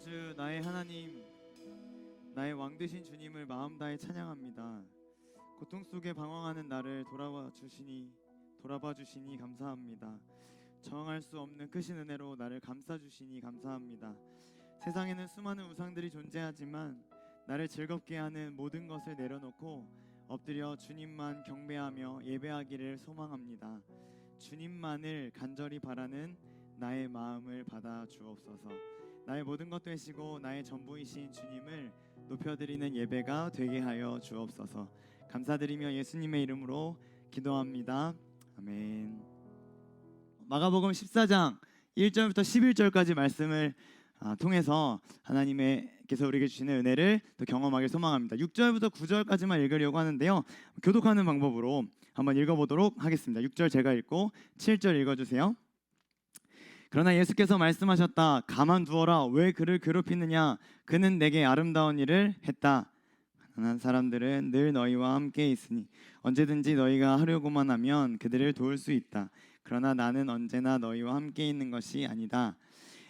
주 나의 하나님, 나의 왕 되신 주님을 마음 다해 찬양합니다. 고통 속에 방황하는 나를 돌아봐 주시니 감사합니다. 정할 수 없는 크신 은혜로 나를 감싸 주시니 감사합니다. 세상에는 수많은 우상들이 존재하지만 나를 즐겁게 하는 모든 것을 내려놓고 엎드려 주님만 경배하며 예배하기를 소망합니다. 주님만을 간절히 바라는 나의 마음을 받아 주옵소서. 나의 모든 것 되시고 나의 전부이신 주님을 높여드리는 예배가 되게 하여 주옵소서. 감사드리며 예수님의 이름으로 기도합니다. 아멘. 마가복음 14장 1절부터 11절까지 말씀을 통해서 하나님께서 우리에게 주시는 은혜를 또 경험하길 소망합니다. 6절부터 9절까지만 읽으려고 하는데요, 교독하는 방법으로 한번 읽어보도록 하겠습니다. 6절 제가 읽고 7절 읽어주세요. 그러나 예수께서 말씀하셨다. 가만두어라. 왜 그를 괴롭히느냐? 그는 내게 아름다운 일을 했다. 가난한 사람들은 늘 너희와 함께 있으니 언제든지 너희가 하려고만 하면 그들을 도울 수 있다. 그러나 나는 언제나 너희와 함께 있는 것이 아니다.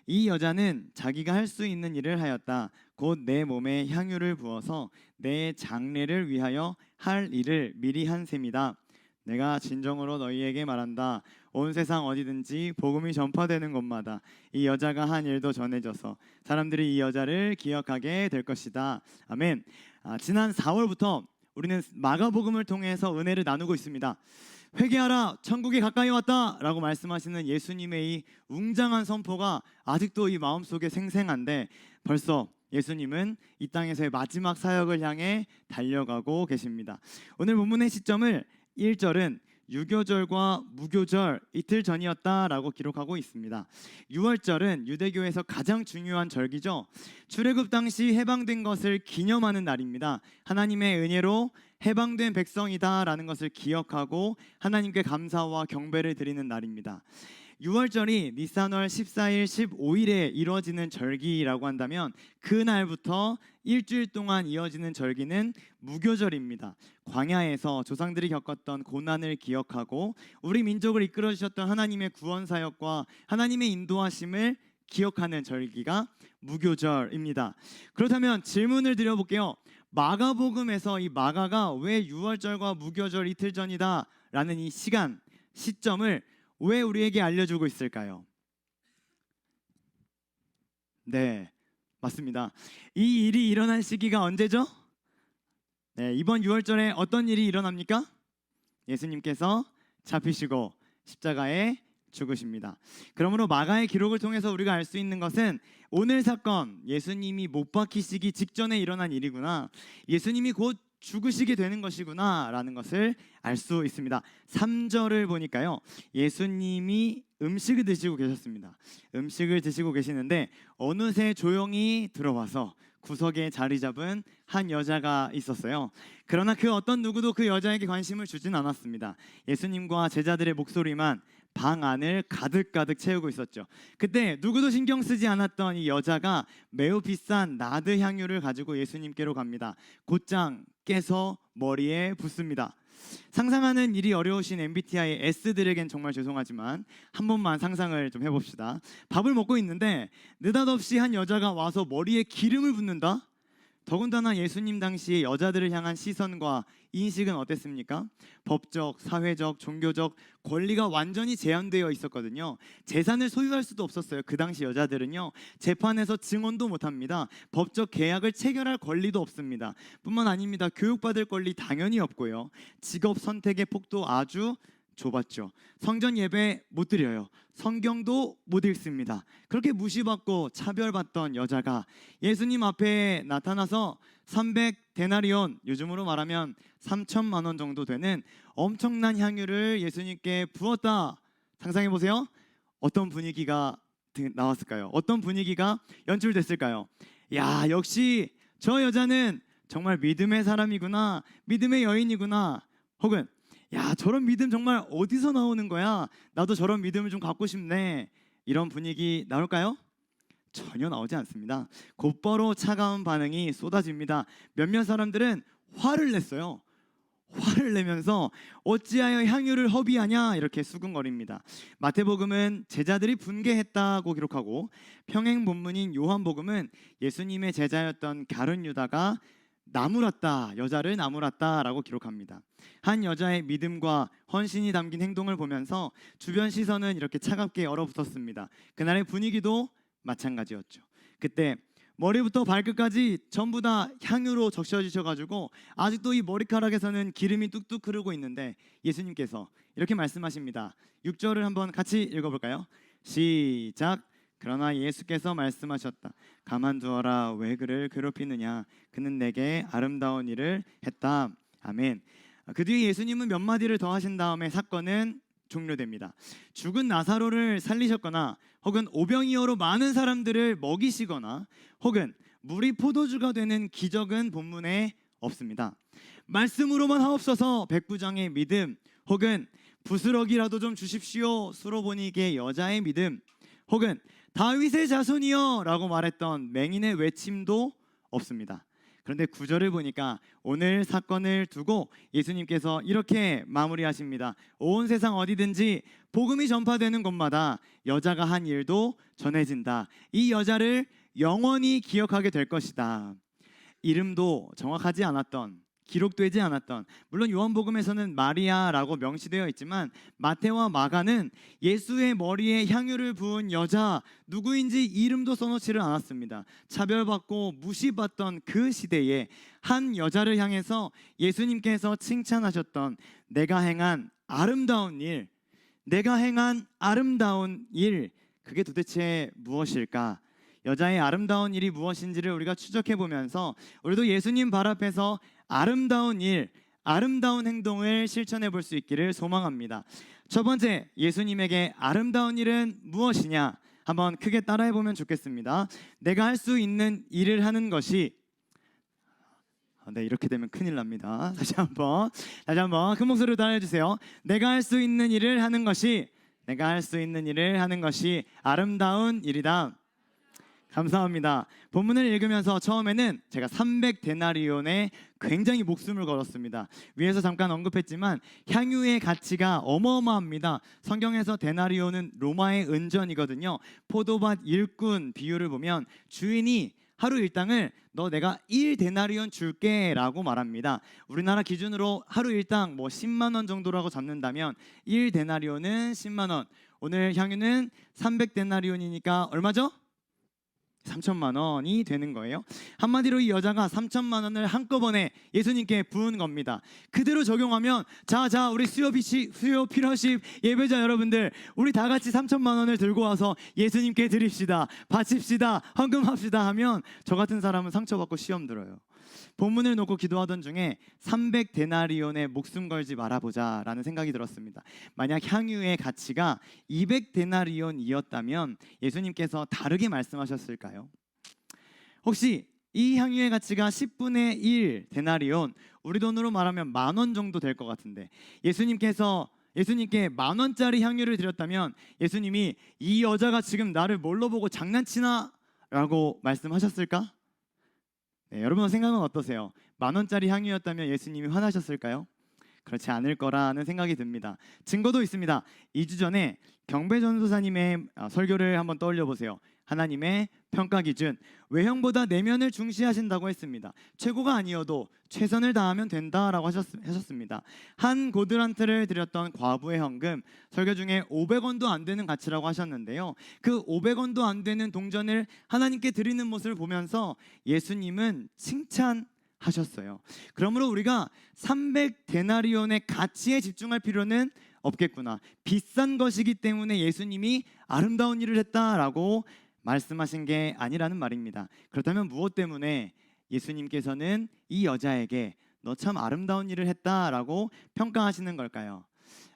이 여자는 자기가 할 수 있는 일을 하였다. 곧 내 몸에 향유를 부어서 내 장례를 위하여 할 일을 미리 한 셈이다. 내가 진정으로 너희에게 말한다. 온 세상 어디든지 복음이 전파되는 곳마다 이 여자가 한 일도 전해져서 사람들이 이 여자를 기억하게 될 것이다. 아멘. 지난 4월부터 우리는 마가복음을 통해서 은혜를 나누고 있습니다. 회개하라, 천국이 가까이 왔다 라고 말씀하시는 예수님의 이 웅장한 선포가 아직도 이 마음속에 생생한데, 벌써 예수님은 이 땅에서의 마지막 사역을 향해 달려가고 계십니다. 오늘 본문의 시점을 1절은 유교절과 무교절 이틀 전이었다라고 기록하고 있습니다. 6월절은 유대교에서 가장 중요한 절기죠. 출애굽 당시 해방된 것을 기념하는 날입니다. 하나님의 은혜로 해방된 백성이다라는 것을 기억하고 하나님께 감사와 경배를 드리는 날입니다. 6월절이 니산월 14일, 15일에 이루어지는 절기라고 한다면 그날부터 일주일 동안 이어지는 절기는 무교절입니다. 광야에서 조상들이 겪었던 고난을 기억하고 우리 민족을 이끌어 주셨던 하나님의 구원 사역과 하나님의 인도하심을 기억하는 절기가 무교절입니다. 그렇다면 질문을 드려볼게요. 마가복음에서 이 마가가 왜 6월절과 무교절 이틀 전이다 라는 이 시점을 왜 우리에게 알려주고 있을까요? 네, 맞습니다. 이 일이 일어난 시기가 언제죠? 네, 이번 6월절에 어떤 일이 일어납니까? 예수님께서 잡히시고 십자가에 죽으십니다. 그러므로 마가의 기록을 통해서 우리가 알 수 있는 것은 오늘 사건, 예수님이 못 박히시기 직전에 일어난 일이구나, 예수님이 곧 죽으시게 되는 것이구나 라는 것을 알 수 있습니다. 3절을 보니까요, 예수님이 음식을 드시고 계셨습니다. 음식을 드시고 계시는데 어느새 조용히 들어와서 구석에 자리 잡은 한 여자가 있었어요. 그러나 그 어떤 누구도 그 여자에게 관심을 주진 않았습니다. 예수님과 제자들의 목소리만 방 안을 가득가득 채우고 있었죠. 그때 누구도 신경 쓰지 않았던 이 여자가 매우 비싼 나드 향유를 가지고 예수님께로 갑니다. 곧장 깨서 머리에 붓습니다. 상상하는 일이 어려우신 MBTI S들에겐 정말 죄송하지만 한 번만 상상을 좀 해봅시다. 밥을 먹고 있는데 느닷없이 한 여자가 와서 머리에 기름을 붓는다? 더군다나 예수님 당시에 여자들을 향한 시선과 인식은 어땠습니까? 법적, 사회적, 종교적 권리가 완전히 제한되어 있었거든요. 재산을 소유할 수도 없었어요. 그 당시 여자들은요, 재판에서 증언도 못합니다. 법적 계약을 체결할 권리도 없습니다. 뿐만 아닙니다. 교육받을 권리 당연히 없고요. 직업 선택의 폭도 아주 좁았죠. 성전 예배 못 드려요. 성경도 못 읽습니다. 그렇게 무시받고 차별받던 여자가 예수님 앞에 나타나서 300데나리온, 요즘으로 말하면 3천만 원 정도 되는 엄청난 향유를 예수님께 부었다. 상상해 보세요. 어떤 분위기가 나왔을까요? 어떤 분위기가 연출됐을까요? 야, 역시 저 여자는 정말 믿음의 사람이구나, 믿음의 여인이구나, 혹은 야, 저런 믿음 정말 어디서 나오는 거야? 나도 저런 믿음을 좀 갖고 싶네. 이런 분위기 나올까요? 전혀 나오지 않습니다. 곧바로 차가운 반응이 쏟아집니다. 몇몇 사람들은 화를 냈어요. 화를 내면서 어찌하여 향유를 허비하냐 이렇게 수군거립니다. 마태복음은 제자들이 분개했다고 기록하고 평행 본문인 요한복음은 예수님의 제자였던 가룟 유다가 나무랐다, 여자를 나무랐다라고 기록합니다. 한 여자의 믿음과 헌신이 담긴 행동을 보면서 주변 시선은 이렇게 차갑게 얼어붙었습니다. 그날의 분위기도 마찬가지였죠. 그때 머리부터 발끝까지 전부 다 향유로 적셔지셔가지고 아직도 이 머리카락에서는 기름이 뚝뚝 흐르고 있는데 예수님께서 이렇게 말씀하십니다. 6절을 한번 같이 읽어볼까요? 시작. 그러나 예수께서 말씀하셨다. 가만두어라. 왜 그를 괴롭히느냐. 그는 내게 아름다운 일을 했다. 아멘. 그 뒤에 예수님은 몇 마디를 더 하신 다음에 사건은 종료됩니다. 죽은 나사로를 살리셨거나 혹은 오병이어로 많은 사람들을 먹이시거나 혹은 물이 포도주가 되는 기적은 본문에 없습니다. 말씀으로만 하옵소서 백부장의 믿음 혹은 부스러기라도 좀 주십시오 수로보니게 여자의 믿음 혹은 다윗의 자손이여 라고 말했던 맹인의 외침도 없습니다. 그런데 9절을 보니까 오늘 사건을 두고 예수님께서 이렇게 마무리하십니다. 온 세상 어디든지 복음이 전파되는 곳마다 여자가 한 일도 전해진다. 이 여자를 영원히 기억하게 될 것이다. 이름도 정확하지 않았던, 기록되지 않았던, 물론 요한복음에서는 마리아라고 명시되어 있지만 마태와 마가는 예수의 머리에 향유를 부은 여자 누구인지 이름도 써놓지를 않았습니다. 차별받고 무시받던 그 시대에 한 여자를 향해서 예수님께서 칭찬하셨던 내가 행한 아름다운 일, 내가 행한 아름다운 일, 그게 도대체 무엇일까? 여자의 아름다운 일이 무엇인지를 우리가 추적해 보면서 우리도 예수님 발 앞에서 아름다운 일, 아름다운 행동을 실천해 볼 수 있기를 소망합니다. 첫 번째, 예수님에게 아름다운 일은 무엇이냐? 한번 크게 따라해 보면 좋겠습니다. 내가 할 수 있는 일을 하는 것이 네, 이렇게 되면 큰일 납니다. 다시 한번 큰 목소리로 따라해 주세요. 내가 할 수 있는 일을 하는 것이 아름다운 일이다. 감사합니다. 본문을 읽으면서 처음에는 제가 300데나리온에 굉장히 목숨을 걸었습니다. 위에서 잠깐 언급했지만 향유의 가치가 어마어마합니다. 성경에서 데나리온은 로마의 은전이거든요. 포도밭 일꾼 비유를 보면 주인이 하루 일당을 너 내가 1데나리온 줄게 라고 말합니다. 우리나라 기준으로 하루 일당 10만 원 정도라고 잡는다면 1데나리온은 10만 원. 오늘 향유는 300데나리온이니까 얼마죠? 3천만 원이 되는 거예요. 한마디로 이 여자가 3천만 원을 한꺼번에 예수님께 부은 겁니다. 그대로 적용하면 자 우리 수요 필요십 예배자 여러분들, 우리 다 같이 3천만 원을 들고 와서 예수님께 드립시다, 바칩시다, 헌금합시다 하면 저 같은 사람은 상처받고 시험 들어요. 본문을 놓고 기도하던 중에 300데나리온에 목숨 걸지 말아보자 라는 생각이 들었습니다. 만약 향유의 가치가 200데나리온이었다면 예수님께서 다르게 말씀하셨을까요? 혹시 이 향유의 가치가 10분의 1 데나리온, 우리 돈으로 말하면 10,000원 정도 될 것 같은데 예수님께 10,000원짜리 향유를 드렸다면 예수님이 이 여자가 지금 나를 뭘로 보고 장난치나? 라고 말씀하셨을까? 네, 여러분 생각은 어떠세요? 10,000원짜리 향유였다면 예수님이 화나셨을까요? 그렇지 않을 거라는 생각이 듭니다. 증거도 있습니다. 2주 전에 경배전도사님의 설교를 한번 떠올려 보세요. 하나님의 평가 기준, 외형보다 내면을 중시하신다고 했습니다. 최고가 아니어도 최선을 다하면 된다라고 하셨습니다. 한 고드란트를 드렸던 과부의 헌금, 설교 중에 500원도 안 되는 가치라고 하셨는데요. 그 500원도 안 되는 동전을 하나님께 드리는 모습을 보면서 예수님은 칭찬하셨어요. 그러므로 우리가 300데나리온의 가치에 집중할 필요는 없겠구나. 비싼 것이기 때문에 예수님이 아름다운 일을 했다라고 말씀하신 게 아니라는 말입니다. 그렇다면 무엇 때문에 예수님께서는 이 여자에게 너 참 아름다운 일을 했다라고 평가하시는 걸까요?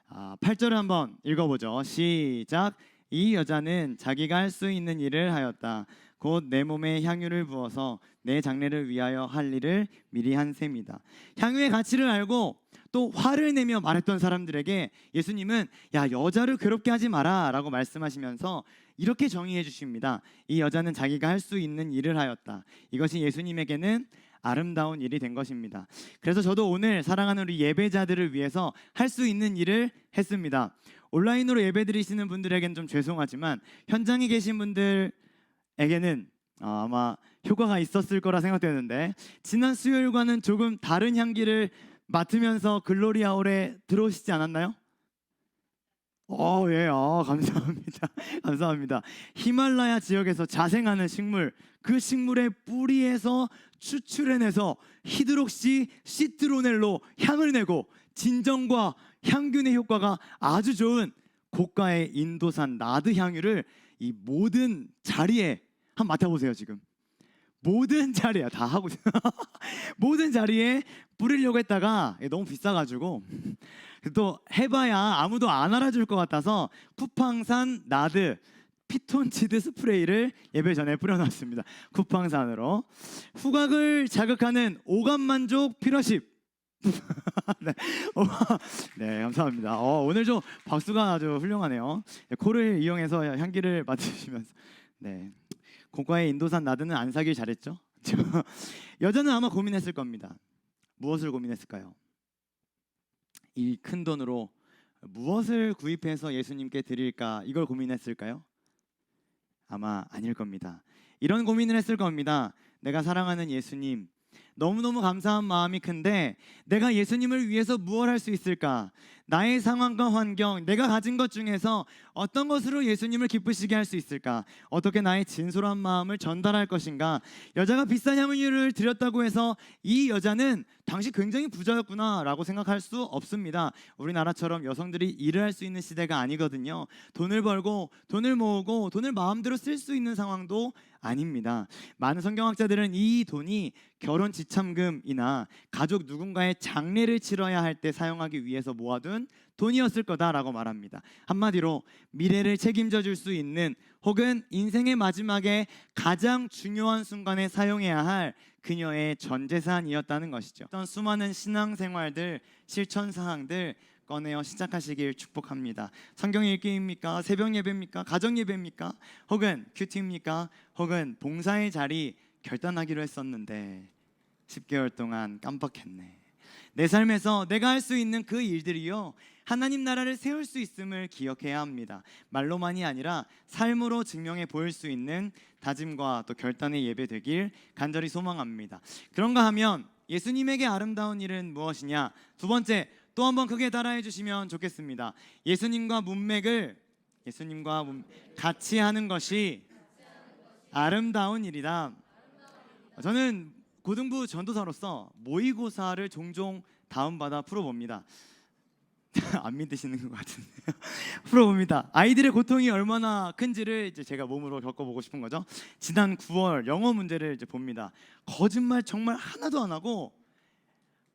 8절을 한번 읽어보죠. 시작. 이 여자는 자기가 할 수 있는 일을 하였다. 곧 내 몸에 향유를 부어서 내 장례를 위하여 할 일을 미리 한 셈이다. 향유의 가치를 알고 또 화를 내며 말했던 사람들에게 예수님은 야, 여자를 괴롭게 하지 마라 라고 말씀하시면서 이렇게 정의해 주십니다. 이 여자는 자기가 할 수 있는 일을 하였다. 이것이 예수님에게는 아름다운 일이 된 것입니다. 그래서 저도 오늘 사랑하는 우리 예배자들을 위해서 할 수 있는 일을 했습니다. 온라인으로 예배드리시는 분들에게는 좀 죄송하지만 현장에 계신 분들에게는 아마 효과가 있었을 거라 생각되는데, 지난 수요일과는 조금 다른 향기를 맡으면서 글로리 아울에 들어오시지 않았나요? 예, 감사합니다. 감사합니다. 히말라야 지역에서 자생하는 식물, 그 식물의 뿌리에서 추출해내서 히드록시 시트로넬로 향을 내고 진정과 향균의 효과가 아주 좋은 고가의 인도산 나드 향유를 이 모든 자리에 한번 맡아보세요. 지금 모든 자리에 다 하고 모든 자리에 뿌리려고 했다가 너무 비싸가지고 또 해봐야 아무도 안 알아줄 것 같아서 쿠팡산 나드 피톤치드 스프레이를 예배 전에 뿌려놨습니다. 쿠팡산으로 후각을 자극하는 오감만족 피러십. 네. 네, 감사합니다. 오늘 좀 박수가 아주 훌륭하네요. 코를 이용해서 향기를 맡으시면서, 네, 고가의 인도산 나드는 안 사길 잘했죠. 여자는 아마 고민했을 겁니다. 무엇을 고민했을까요? 이 큰 돈으로 무엇을 구입해서 예수님께 드릴까, 이걸 고민했을까요? 아마 아닐 겁니다. 이런 고민을 했을 겁니다. 내가 사랑하는 예수님, 너무너무 감사한 마음이 큰데 내가 예수님을 위해서 무엇 할 수 있을까? 나의 상황과 환경, 내가 가진 것 중에서 어떤 것으로 예수님을 기쁘시게 할 수 있을까? 어떻게 나의 진솔한 마음을 전달할 것인가? 여자가 비싼 향유를 드렸다고 해서 이 여자는 당시 굉장히 부자였구나 라고 생각할 수 없습니다. 우리나라처럼 여성들이 일을 할 수 있는 시대가 아니거든요. 돈을 벌고 돈을 모으고 돈을 마음대로 쓸 수 있는 상황도 아닙니다. 많은 성경학자들은 이 돈이 결혼 지참금이나 가족 누군가의 장례를 치러야 할 때 사용하기 위해서 모아둔 돈이었을 거다라고 말합니다. 한마디로 미래를 책임져 줄 수 있는, 혹은 인생의 마지막에 가장 중요한 순간에 사용해야 할 그녀의 전 재산이었다는 것이죠. 어떤 수많은 신앙생활들, 실천 사항들 꺼내어 시작하시길 축복합니다. 성경 읽기입니까? 새벽 예배입니까? 가정 예배입니까? 혹은 큐티입니까? 혹은 봉사의 자리 결단하기로 했었는데 10개월 동안 깜빡했네. 내 삶에서 내가 할 수 있는 그 일들이요, 하나님 나라를 세울 수 있음을 기억해야 합니다. 말로만이 아니라 삶으로 증명해 보일 수 있는 다짐과 또 결단의 예배 되길 간절히 소망합니다. 그런가 하면 예수님에게 아름다운 일은 무엇이냐? 두 번째, 또 한번 크게 따라해 주시면 좋겠습니다. 예수님과 같이 하는 것이 아름다운 일이다. 저는 고등부 전도사로서 모의고사를 종종 다운받아 풀어봅니다. 안 믿으시는 것 같은데요. 풀어봅니다. 아이들의 고통이 얼마나 큰지를 이제 제가 몸으로 겪어보고 싶은 거죠. 지난 9월 영어 문제를 이제 봅니다. 거짓말 정말 하나도 안 하고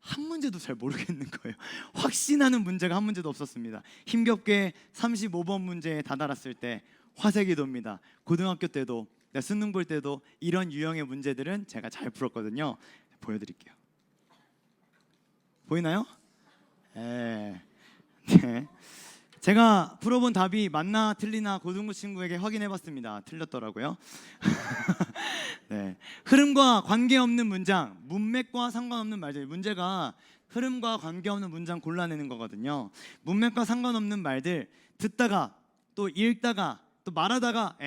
한 문제도 잘 모르겠는 거예요. 확신하는 문제가 한 문제도 없었습니다. 힘겹게 35번 문제에 다다랐을 때 화색이 돕니다. 고등학교 때도 수능 볼 때도 이런 유형의 문제들은 제가 잘 풀었거든요. 보여드릴게요. 보이나요? 네. 제가 풀어본 답이 맞나 틀리나 고등부 친구에게 확인해봤습니다. 틀렸더라고요. 네. 흐름과 관계없는 문장, 문맥과 상관없는 말들. 문제가 흐름과 관계없는 문장 골라내는 거거든요. 문맥과 상관없는 말들 듣다가 또 읽다가 또 말하다가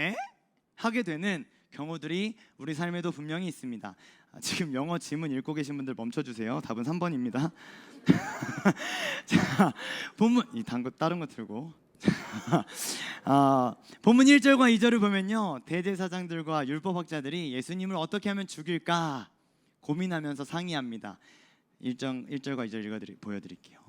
하게 되는 경우들이 우리 삶에도 분명히 있습니다. 지금 영어 지문 읽고 계신 분들 멈춰주세요. 답은 3번입니다. 자, 본문 다른 거 들고 본문 1절과 2절을 보면요, 대제사장들과 율법학자들이 예수님을 어떻게 하면 죽일까 고민하면서 상의합니다. 1절과 2절 보여드릴게요.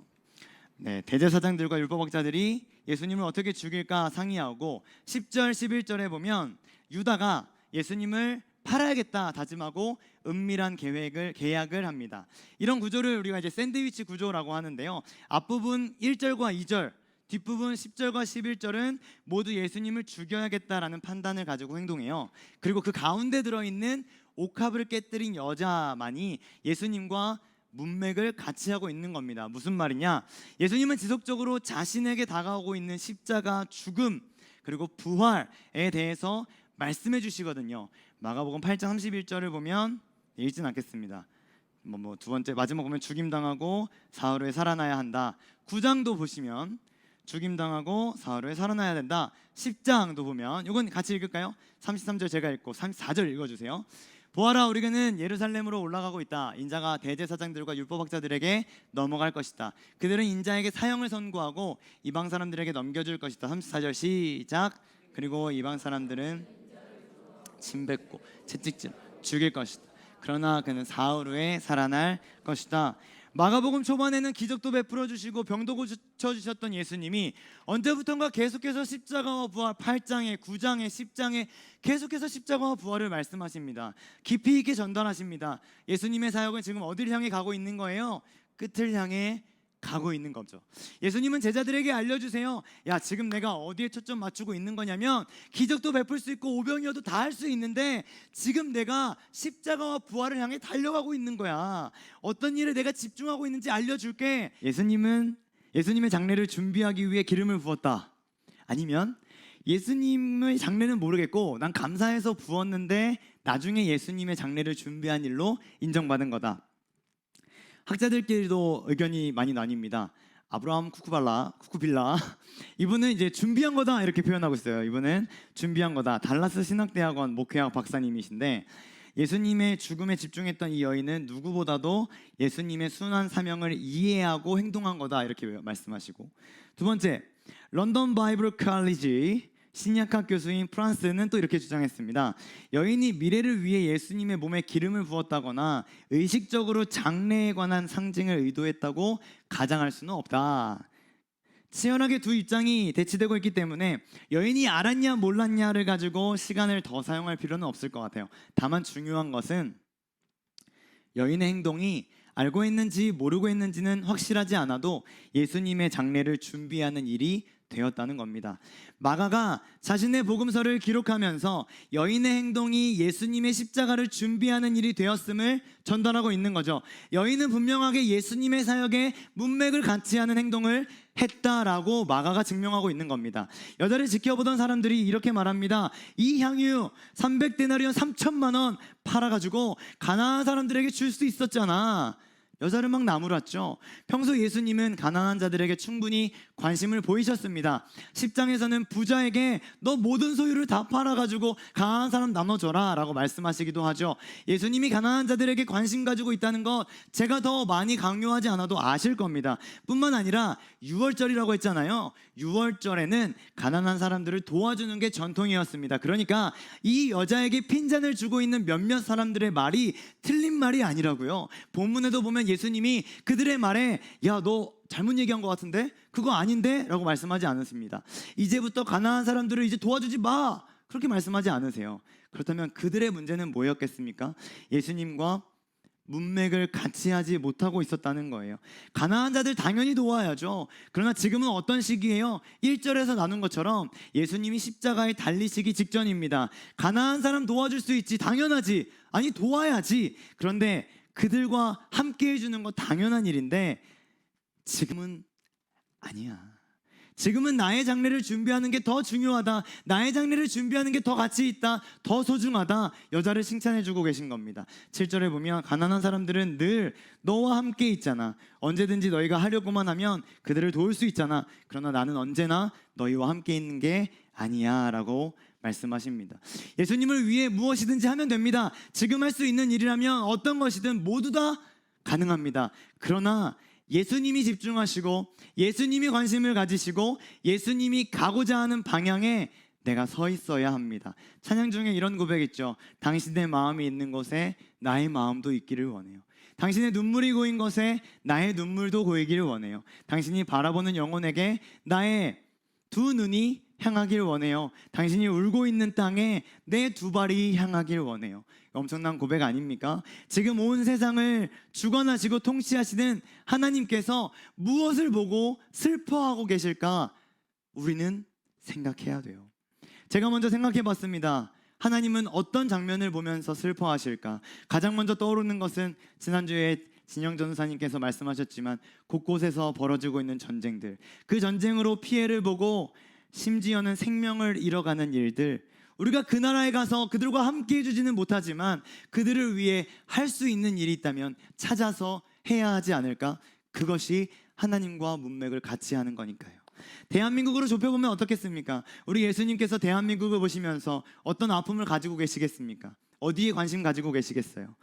네, 대제사장들과 율법학자들이 예수님을 어떻게 죽일까 상의하고 10절, 11절에 보면 유다가 예수님을 팔아야겠다 다짐하고 은밀한 계약을 합니다. 이런 구조를 우리가 이제 샌드위치 구조라고 하는데요. 앞부분 1절과 2절, 뒷부분 10절과 11절은 모두 예수님을 죽여야겠다라는 판단을 가지고 행동해요. 그리고 그 가운데 들어있는 옥합을 깨뜨린 여자만이 예수님과 문맥을 같이 하고 있는 겁니다. 무슨 말이냐? 예수님은 지속적으로 자신에게 다가오고 있는 십자가, 죽음, 그리고 부활에 대해서 말씀해 주시거든요. 마가복음 8장 31절을 보면, 읽진 않겠습니다. 두 번째 마지막 보면 죽임당하고 사흘 후에 살아나야 한다. 9장도 보시면 죽임당하고 사흘 후에 살아나야 된다. 10장도 보면 이건 같이 읽을까요? 33절 제가 읽고 34절 읽어주세요. 보아라, 우리는 예루살렘으로 올라가고 있다. 인자가 대제사장들과 율법학자들에게 넘어갈 것이다. 그들은 인자에게 사형을 선고하고 이방 사람들에게 넘겨줄 것이다. 34절 시작. 그리고 이방 사람들은 침 뱉고 채찍질 죽일 것이다. 그러나 그는 사흘 후에 살아날 것이다. 마가복음 초반에는 기적도 베풀어 주시고 병도 고쳐 주셨던 예수님이 언제부턴가 계속해서 십자가와 부활 8장에 9장에 10장에 계속해서 십자가와 부활을 말씀하십니다. 깊이 있게 전달하십니다. 예수님의 사역은 지금 어디를 향해 가고 있는 거예요? 끝을 향해 가고 있는 거죠. 예수님은 제자들에게 알려주세요. 야, 지금 내가 어디에 초점 맞추고 있는 거냐면 기적도 베풀 수 있고 오병이어도 다 할 수 있는데 지금 내가 십자가와 부활을 향해 달려가고 있는 거야. 어떤 일에 내가 집중하고 있는지 알려줄게. 예수님은 예수님의 장례를 준비하기 위해 기름을 부었다. 아니면 예수님의 장례는 모르겠고 난 감사해서 부었는데 나중에 예수님의 장례를 준비한 일로 인정받은 거다. 학자들끼리도 의견이 많이 나뉩니다. 아브라함 쿠쿠빌라 이분은 이제 준비한 거다 이렇게 표현하고 있어요. 이분은 준비한 거다. 달라스 신학대학원 목회학 박사님이신데 예수님의 죽음에 집중했던 이 여인은 누구보다도 예수님의 순환 사명을 이해하고 행동한 거다 이렇게 말씀하시고, 두 번째 런던 바이블 칼리지 신약학 교수인 프란스는 또 이렇게 주장했습니다. 여인이 미래를 위해 예수님의 몸에 기름을 부었다거나 의식적으로 장래에 관한 상징을 의도했다고 가정할 수는 없다. 치열하게 두 입장이 대치되고 있기 때문에 여인이 알았냐 몰랐냐를 가지고 시간을 더 사용할 필요는 없을 것 같아요. 다만 중요한 것은 여인의 행동이 알고 있는지 모르고 있는지는 확실하지 않아도 예수님의 장례를 준비하는 일이 되었다는 겁니다. 마가가 자신의 복음서를 기록하면서 여인의 행동이 예수님의 십자가를 준비하는 일이 되었음을 전달하고 있는 거죠. 여인은 분명하게 예수님의 사역에 문맥을 같이 하는 행동을 했다라고 마가가 증명하고 있는 겁니다. 여자를 지켜보던 사람들이 이렇게 말합니다. 이 향유 300데나리온 3천만 원 팔아가지고 가난한 사람들에게 줄 수 있었잖아. 여자를 막 나무랐죠. 평소 예수님은 가난한 자들에게 충분히 관심을 보이셨습니다. 10장에서는 부자에게 너 모든 소유를 다 팔아가지고 가난한 사람 나눠줘라 라고 말씀하시기도 하죠. 예수님이 가난한 자들에게 관심 가지고 있다는 것 제가 더 많이 강요하지 않아도 아실 겁니다. 뿐만 아니라 6월절이라고 했잖아요. 6월절에는 가난한 사람들을 도와주는 게 전통이었습니다. 그러니까 이 여자에게 핀잔을 주고 있는 몇몇 사람들의 말이 틀린 말이 아니라고요. 본문에도 보면 예수님이 그들의 말에 야, 너 잘못 얘기한 것 같은데? 그거 아닌데? 라고 말씀하지 않으십니다. 이제부터 가난한 사람들을 이제 도와주지 마! 그렇게 말씀하지 않으세요. 그렇다면 그들의 문제는 뭐였겠습니까? 예수님과 문맥을 같이 하지 못하고 있었다는 거예요. 가난한 자들 당연히 도와야죠. 그러나 지금은 어떤 시기예요? 1절에서 나눈 것처럼 예수님이 십자가에 달리시기 직전입니다. 가난한 사람 도와줄 수 있지, 당연하지. 아니, 도와야지. 그런데 그들과 함께 해주는 건 당연한 일인데 지금은 아니야. 지금은 나의 장례를 준비하는 게 더 중요하다. 나의 장례를 준비하는 게 더 가치 있다. 더 소중하다. 여자를 칭찬해주고 계신 겁니다. 7절에 보면 가난한 사람들은 늘 너와 함께 있잖아. 언제든지 너희가 하려고만 하면 그들을 도울 수 있잖아. 그러나 나는 언제나 너희와 함께 있는 게 아니야 라고 말씀하십니다. 예수님을 위해 무엇이든지 하면 됩니다. 지금 할 수 있는 일이라면 어떤 것이든 모두 다 가능합니다. 그러나 예수님이 집중하시고 예수님이 관심을 가지시고 예수님이 가고자 하는 방향에 내가 서 있어야 합니다. 찬양 중에 이런 고백 있죠. 당신의 마음이 있는 곳에 나의 마음도 있기를 원해요. 당신의 눈물이 고인 것에 나의 눈물도 고이기를 원해요. 당신이 바라보는 영혼에게 나의 두 눈이 향하길 원해요. 당신이 울고 있는 땅에 내 두 발이 향하길 원해요. 엄청난 고백 아닙니까? 지금 온 세상을 주관하시고 통치하시는 하나님께서 무엇을 보고 슬퍼하고 계실까? 우리는 생각해야 돼요. 제가 먼저 생각해 봤습니다. 하나님은 어떤 장면을 보면서 슬퍼하실까? 가장 먼저 떠오르는 것은 지난주에 진영 전사님께서 말씀하셨지만 곳곳에서 벌어지고 있는 전쟁들, 그 전쟁으로 피해를 보고 심지어는 생명을 잃어가는 일들, 우리가 그 나라에 가서 그들과 함께 해주지는 못하지만 그들을 위해 할 수 있는 일이 있다면 찾아서 해야 하지 않을까? 그것이 하나님과 문맥을 같이 하는 거니까요. 대한민국으로 좁혀보면 어떻겠습니까? 우리 예수님께서 대한민국을 보시면서 어떤 아픔을 가지고 계시겠습니까? 어디에 관심 가지고 계시겠어요?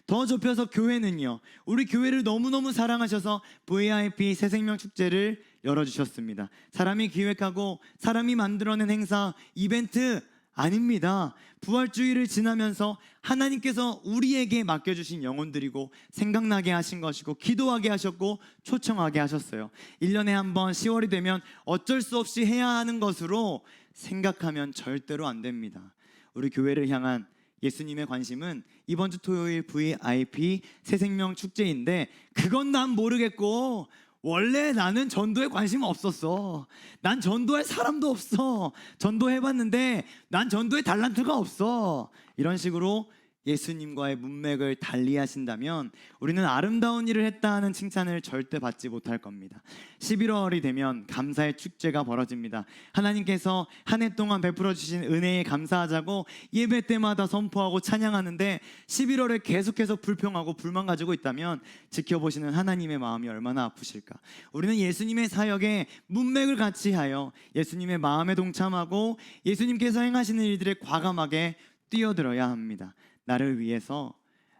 더 좁혀서 교회는요, 우리 교회를 너무너무 사랑하셔서 VIP 새생명 축제를 열어주셨습니다. 사람이 기획하고 사람이 만들어낸 행사, 이벤트 아닙니다. 부활주의를 지나면서 하나님께서 우리에게 맡겨주신 영혼들이고 생각나게 하신 것이고 기도하게 하셨고 초청하게 하셨어요. 1년에 한 번 10월이 되면 어쩔 수 없이 해야 하는 것으로 생각하면 절대로 안 됩니다. 우리 교회를 향한 예수님의 관심은 이번 주 토요일 VIP 새생명 축제인데 그건 난 모르겠고 원래 나는 전도에 관심 없었어. 난 전도할 사람도 없어. 전도해봤는데 난 전도에 달란트가 없어. 이런 식으로 예수님과의 문맥을 달리하신다면 우리는 아름다운 일을 했다 하는 칭찬을 절대 받지 못할 겁니다. 11월이 되면 감사의 축제가 벌어집니다. 하나님께서 한 해 동안 베풀어 주신 은혜에 감사하자고 예배 때마다 선포하고 찬양하는데 11월에 계속해서 불평하고 불만 가지고 있다면 지켜보시는 하나님의 마음이 얼마나 아프실까. 우리는 예수님의 사역에 문맥을 같이 하여 예수님의 마음에 동참하고 예수님께서 행하시는 일들에 과감하게 뛰어들어야 합니다. 나를 위해서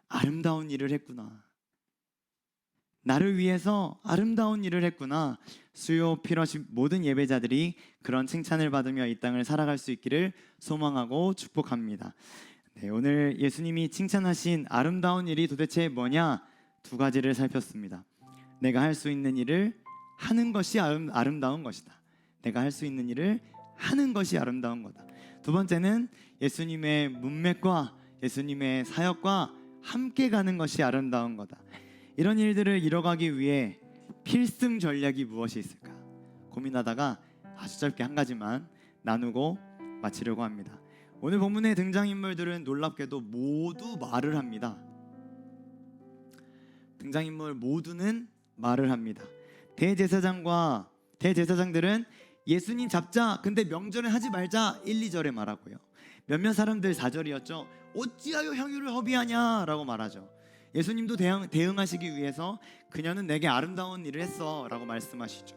아름다운 일을 했구나. 나를 위해서 아름다운 일을 했구나. 수요 피러십 모든 예배자들이 그런 칭찬을 받으며 이 땅을 살아갈 수 있기를 소망하고 축복합니다. 네, 오늘 예수님이 칭찬하신 아름다운 일이 도대체 뭐냐? 두 가지를 살폈습니다. 내가 할 수 있는 일을 하는 것이 아름다운 것이다. 내가 할 수 있는 일을 하는 것이 아름다운 거다. 두 번째는 예수님의 문맥과 예수님의 사역과 함께 가는 것이 아름다운 거다. 이런 일들을 이뤄가기 위해 필승 전략이 무엇이 있을까 고민하다가 아주 짧게 한 가지만 나누고 마치려고 합니다. 오늘 본문의 등장인물들은 놀랍게도 모두 말을 합니다. 등장인물 모두는 말을 합니다. 대제사장들은 예수님 잡자, 근데 명절에 하지 말자 1, 2절에 말하고요. 몇몇 사람들 4절이었죠. 어찌하여 향유를 허비하냐 라고 말하죠. 예수님도 대응하시기 위해서 그녀는 내게 아름다운 일을 했어 라고 말씀하시죠.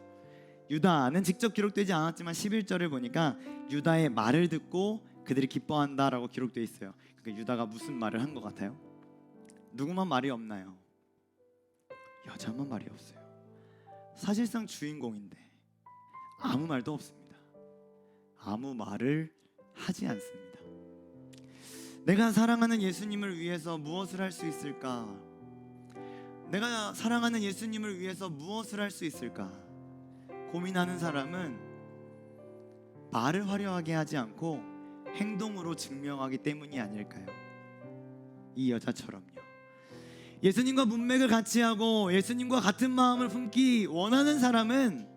유다는 직접 기록되지 않았지만 11절을 보니까 유다의 말을 듣고 그들이 기뻐한다 라고 기록되어 있어요. 그러니까 유다가 무슨 말을 한 것 같아요? 누구만 말이 없나요? 여자만 말이 없어요. 사실상 주인공인데 아무 말도 없습니다. 아무 말을 하지 않습니다. 내가 사랑하는 예수님을 위해서 무엇을 할 수 있을까? 내가 사랑하는 예수님을 위해서 무엇을 할 수 있을까? 고민하는 사람은 말을 화려하게 하지 않고 행동으로 증명하기 때문이 아닐까요? 이 여자처럼요. 예수님과 문맥을 같이 하고 예수님과 같은 마음을 품기 원하는 사람은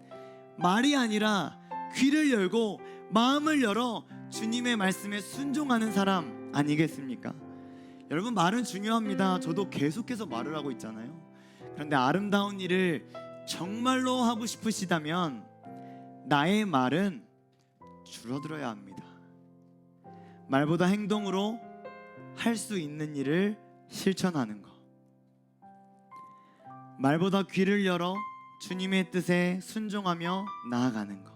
말이 아니라 귀를 열고 마음을 열어 주님의 말씀에 순종하는 사람 아니겠습니까? 여러분, 말은 중요합니다. 저도 계속해서 말을 하고 있잖아요. 그런데 아름다운 일을 정말로 하고 싶으시다면 나의 말은 줄어들어야 합니다. 말보다 행동으로 할 수 있는 일을 실천하는 것, 말보다 귀를 열어 주님의 뜻에 순종하며 나아가는 것,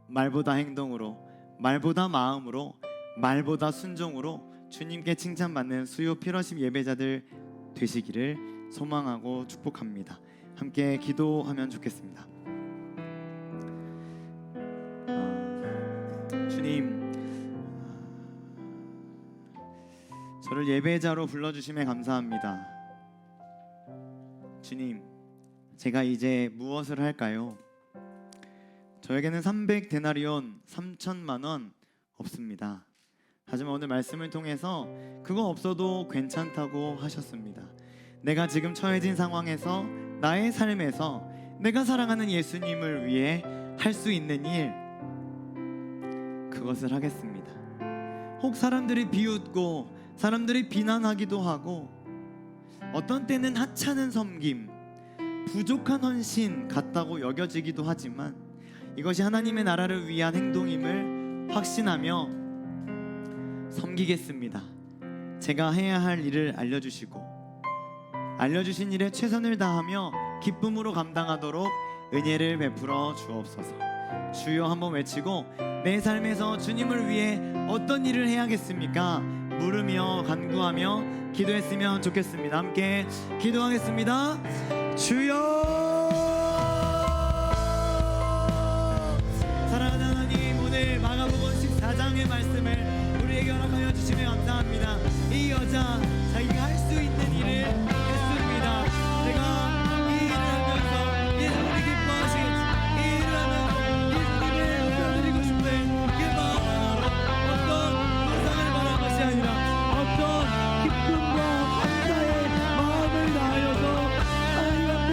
말보다 행동으로, 말보다 마음으로, 말보다 순종으로 주님께 칭찬받는 수요 피러십 예배자들 되시기를 소망하고 축복합니다. 함께 기도하면 좋겠습니다. 주님, 저를 예배자로 불러주심에 감사합니다. 주님, 제가 이제 무엇을 할까요? 저에게는 300데나리온 3천만 원 없습니다. 하지만 오늘 말씀을 통해서 그거 없어도 괜찮다고 하셨습니다. 내가 지금 처해진 상황에서, 나의 삶에서 내가 사랑하는 예수님을 위해 할 수 있는 일, 그것을 하겠습니다. 혹 사람들이 비웃고 사람들이 비난하기도 하고 어떤 때는 하찮은 섬김, 부족한 헌신 같다고 여겨지기도 하지만 이것이 하나님의 나라를 위한 행동임을 확신하며 섬기겠습니다. 제가 해야 할 일을 알려주시고 알려주신 일에 최선을 다하며 기쁨으로 감당하도록 은혜를 베풀어 주옵소서. 주여 한번 외치고 내 삶에서 주님을 위해 어떤 일을 해야겠습니까? 물으며 간구하며 기도했으면 좋겠습니다. 함께 기도하겠습니다. 주여, 사랑하는 하나님, 오늘 마가복음 14장의 말씀을 우리에게 허락하여 주시며 감사합니다. 이 여자 자기가 할 수 있는 일을 했습니다. 내가 이 일을 하면서 예수님이 기뻐하시겠지, 이 일을 하면서 예수님을 높여드리고 싶은 그 마음으로 어떤 보상을 바란 것이 아니라 어떤 기쁨과 감사의 마음을 다하여서 하나님 앞에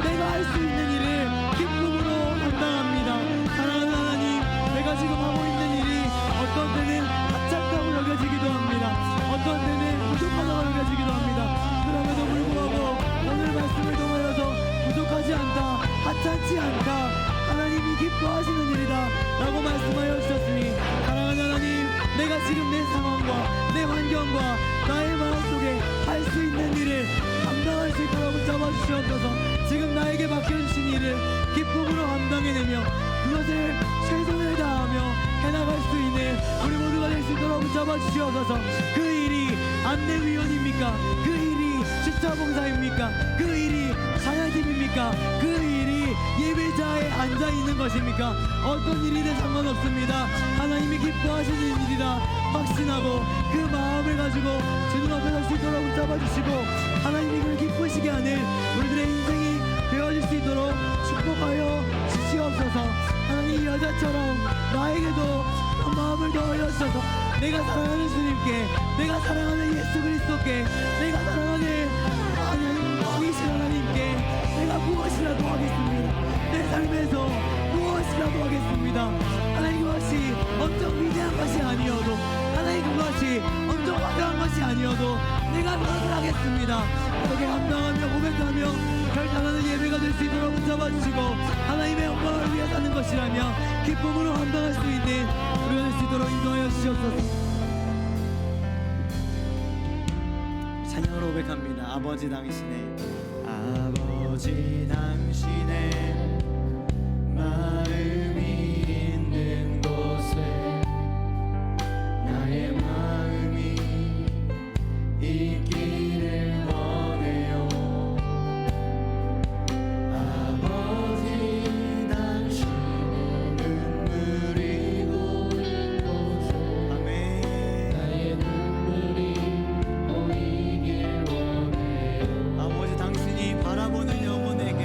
내가 할 수 있는 일을 기쁨으로 감당합니다. 사랑하는 하나님, 내가 지금 하고 있는 일이 어떤 때는 하찮다고 여겨지기도 합니다. 어떤 때는 부족하다고 여겨지기도 합니다. 그럼에도 불구하고 오늘 말씀을 통하여서 부족하지 않다, 하찮지 않다, 하나님이 기뻐하시는 일이다 라고 말씀하여 주셨으니, 사랑하는 하나님, 내가 지금 내 상황과 내 환경과 나의 마음속에 할 수 있는 일을 감당할 수 있도록 붙잡아 주시옵소서. 지금 나에게 맡겨주신 일을 기쁨으로 감당해내며 그것을 최선을 다하며 해나갈 수 있는 우리 모두가 될 수 있도록 붙잡아 주시옵소서. 그 일이 안내위원입니까? 그 일이 주차봉사입니까? 그 일이 찬양팀입니까? 그 일이 예배자에 앉아있는 것입니까? 어떤 일이든 상관없습니다. 하나님이 기뻐하시는 일이라 확신하고 그 마음을 가지고 주님 앞에 설 수 있도록 붙잡아 주시고, 하나님이 그를 기쁘시게 하는 우리들의 인생이 되어질 수 있도록 축복하여 주시옵소서. 하나님, 이 여자처럼 나에게도 그 마음을 더하여 주셔서 내가 사랑하는 주님께, 내가 사랑하는 예수 그리스도께, 내가 사랑하는 하나님 왕이신 하나님께 내가 무엇이라도 하겠습니다. 내 삶에서 무엇이라도 하겠습니다. 하나님, 그것이 엄청 위대한 것이 아니어도, 하나님 그것이 엄청 화려한 것이 아니어도 내가 그것을 하겠습니다. 그렇게 감당하며 고백하며 결단하는 예배가 될 수 있도록 붙잡아 주시고, 하나님의 영광을 위해 사는 것이라며 기쁨으로 감당할 수 있는 우리가 될 수 있도록 인도하여 주시옵소서. 찬양으로 고백합니다. 아버지 당신의, 아버지 당신의 마음이 있는 곳에 나의 마음이 있기를 원해요. 아버지 당신의 눈물이 고일 곳에, 아멘, 나의 눈물이 보이길 원해요. 아버지 당신이 바라보는 영혼에게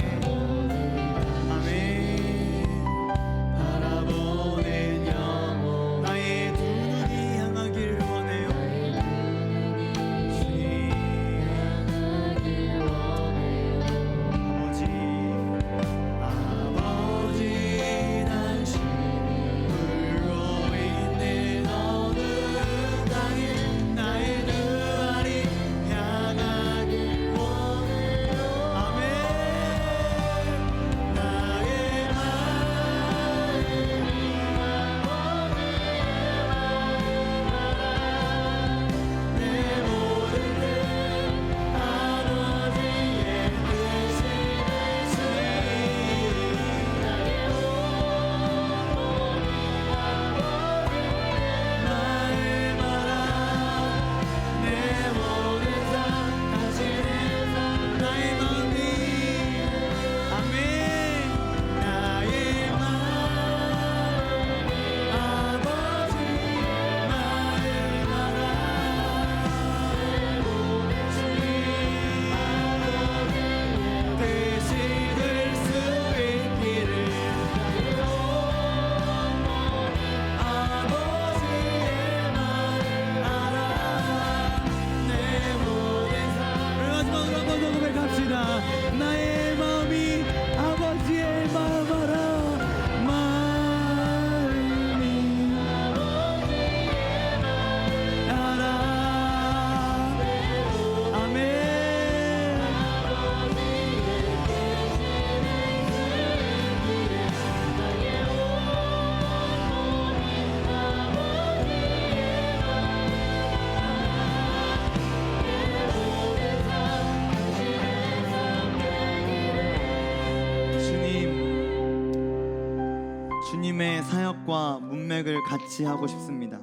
주님의 사역과 문맥을 같이 하고 싶습니다.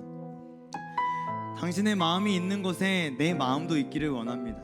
당신의 마음이 있는 곳에 내 마음도 있기를 원합니다.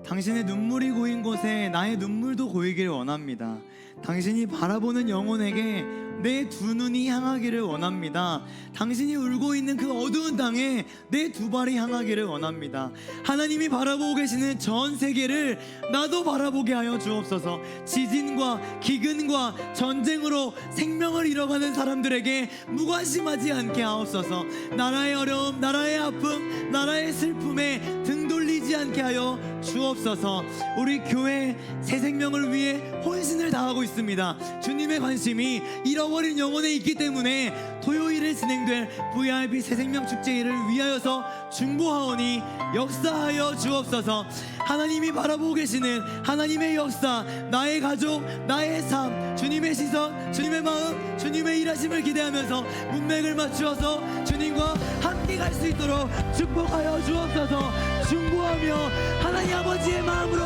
당신의 눈물이 고인 곳에 나의 눈물도 고이기를 원합니다. 당신이 바라보는 영혼에게 내 두 눈이 향하기를 원합니다. 당신이 울고 있는 그 어두운 땅에 내 두 발이 향하기를 원합니다. 하나님이 바라보고 계시는 전 세계를 나도 바라보게 하여 주옵소서. 지진과 기근과 전쟁으로 생명을 잃어가는 사람들에게 무관심하지 않게 하옵소서. 나라의 어려움, 나라의 아픔, 나라의 슬픔에 등 돌리지 않게 하여 주옵소서. 우리 교회 새 생명을 위해 헌신을 다하고 있습니다. 주님의 관심이 잃어버린 영혼에 있기 때문에 토요일에 진행될 VIP 새생명 축제를 위하여서 중보하오니 역사하여 주옵소서. 하나님이 바라보고 계시는 하나님의 역사, 나의 가족, 나의 삶, 주님의 시선, 주님의 마음, 주님의 일하심을 기대하면서 문맥을 맞추어서 주님과 함께 갈 수 있도록 축복하여 주옵소서. 중보하며 하나님 아버지의 마음으로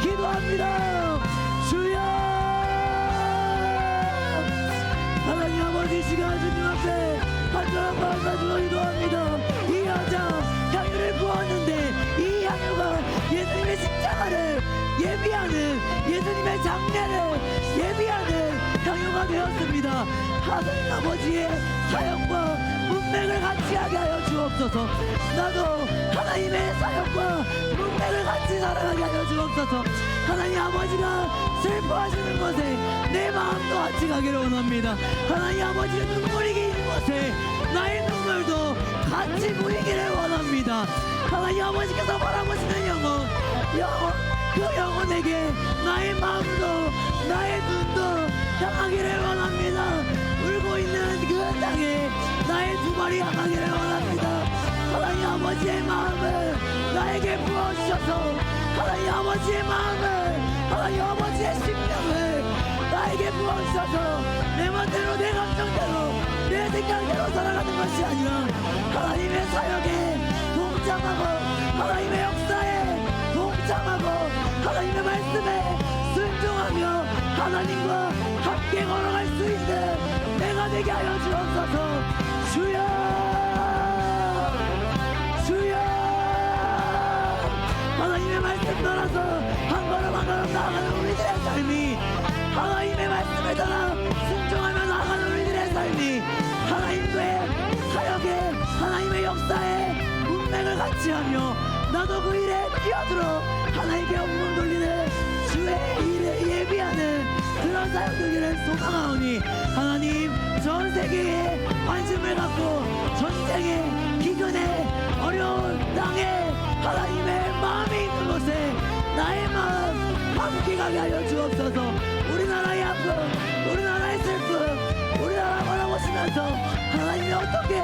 기도합니다. 주여, 하나님 아버지, 시간 주님 앞에 간절한 마음 가지고 기도합니다. 이 여자 향유를 부었는데 이 향유가 예수님의 십자가를 예비하는, 예수님의 장례를 예비하는 향유가 되었습니다. 하나님 아버지의 사역과 문맥을 같이 하게 하여 주옵소서. 나도 하나님의 사역과 문맥을 같이 살아가게 하여 주옵소서. 하나님 아버지가 슬퍼하시는 곳에 내 마음도 같이 가기를 원합니다. 하나님 아버지의 눈물이 있는 곳에 나의 눈물도 같이 보이기를 원합니다. 하나님 아버지께서 바라보시는 영혼, 그 영혼에게 나의 마음도 나의 눈도 향하기를 원합니다. 울고 있는 그 땅에 나의 두 발이 향하기를 원합니다. 하나님 아버지의 마음을 나에게 부어주셔서 하나님 아버지의 마음을, 하나님 아버지의 심령을 나에게 부어주셔서 내 맘대로, 내 감정대로, 내 생각대로 살아가는 것이 아니라 하나님의 사역에 동참하고 하나님의 역사에 동참하고 하나님의 말씀에 순종하며 하나님과 함께 걸어갈 수 있는 내가 되게 하여 주옵소서. 주여, 주여, 하나님의 말씀 따라서 한 걸음 한 걸음 나아가는 우리들의 삶이, 하나님의 말씀에 따라 순종하며 나아가는 우리들의 삶이 하나님의 사역에, 하나님의 역사에 문맥을 같이 하며 나도 그 일에 뛰어들어 하나님께 영광 돌리는 주의 일에 예비하는 그런 사역 되기를 소망하오니 하나님, 전 세계에 관심을 갖고 전쟁에, 기근에, 어려운 땅에 하나님의 마음이 있는 곳에 나의 마음 함께 가게 하여 주옵소서. 우리나라의 아픔, 우리나라의 슬픔, 우리나라 바라보시면서 하나님이 어떻게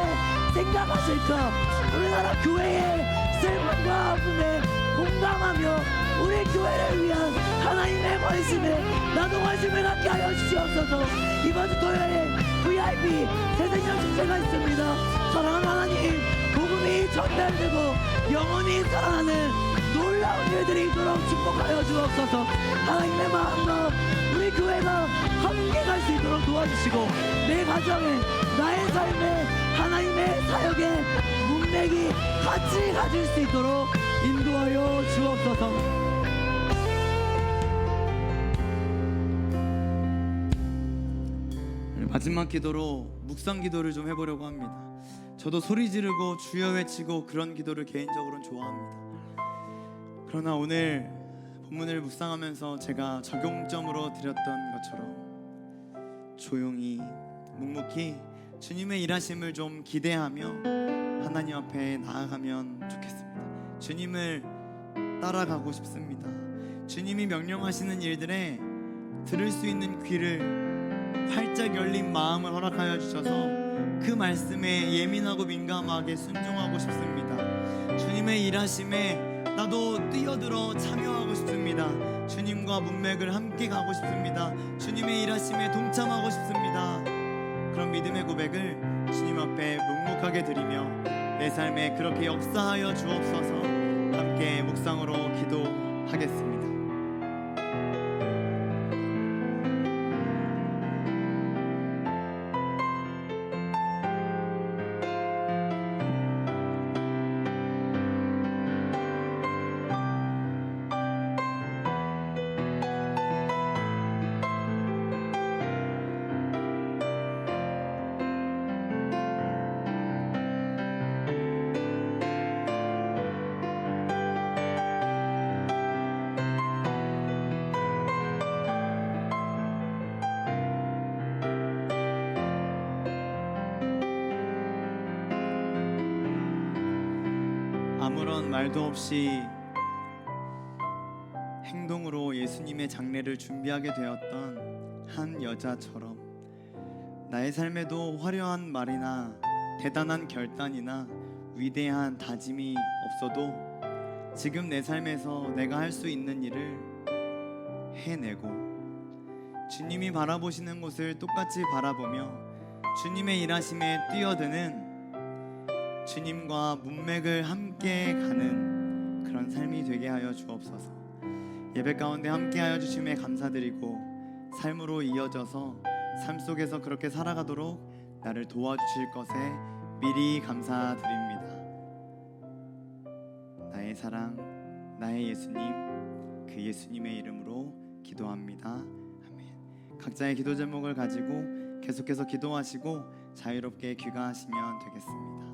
생각하실까, 우리나라 교회의 슬픔과 아픔에 공감하며 우리 교회를 위한 하나님의 관심에 나도 관심을 갖게 하여 주시옵소서. 이번 주 토요일에 VIP 새생명 축제가 있습니다. 사랑하는 하나님, 복음이 전달되고 영혼이 살아나는 놀라운 일들이 있도록 축복하여 주옵소서. 하나님의 마음과 우리 교회가 함께 갈 수 있도록 도와주시고 내 가정에, 나의 삶에 하나님의 사역에 문맥이 같이 가질 수 있도록 인도하여 주옵소서. 마지막 기도로 묵상 기도를 좀 해보려고 합니다. 저도 소리 지르고 주여 외치고 그런 기도를 개인적으로는 좋아합니다. 그러나 오늘 본문을 묵상하면서 제가 적용점으로 드렸던 것처럼 조용히 묵묵히 주님의 일하심을 좀 기대하며 하나님 앞에 나아가면 좋겠습니다. 주님을 따라가고 싶습니다. 주님이 명령하시는 일들에 들을 수 있는 귀를, 활짝 열린 마음을 허락하여 주셔서 그 말씀에 예민하고 민감하게 순종하고 싶습니다. 주님의 일하심에 나도 뛰어들어 참여하고 싶습니다. 주님과 문맥을 함께 가고 싶습니다. 주님의 일하심에 동참하고 싶습니다. 그런 믿음의 고백을 주님 앞에 묵묵하게 드리며 내 삶에 그렇게 역사하여 주옵소서. 함께 묵상으로 기도하겠습니다. 아무런 말도 없이 행동으로 예수님의 장례를 준비하게 되었던 한 여자처럼 나의 삶에도 화려한 말이나 대단한 결단이나 위대한 다짐이 없어도 지금 내 삶에서 내가 할 수 있는 일을 해내고 주님이 바라보시는 곳을 똑같이 바라보며 주님의 일하심에 뛰어드는 주님과 문맥을 함께 가는 그런 삶이 되게 하여 주옵소서. 예배 가운데 함께하여 주심에 감사드리고 삶으로 이어져서 삶 속에서 그렇게 살아가도록 나를 도와주실 것에 미리 감사드립니다. 나의 사랑, 나의 예수님, 그 예수님의 이름으로 기도합니다. 아멘. 각자의 기도 제목을 가지고 계속해서 기도하시고 자유롭게 귀가하시면 되겠습니다.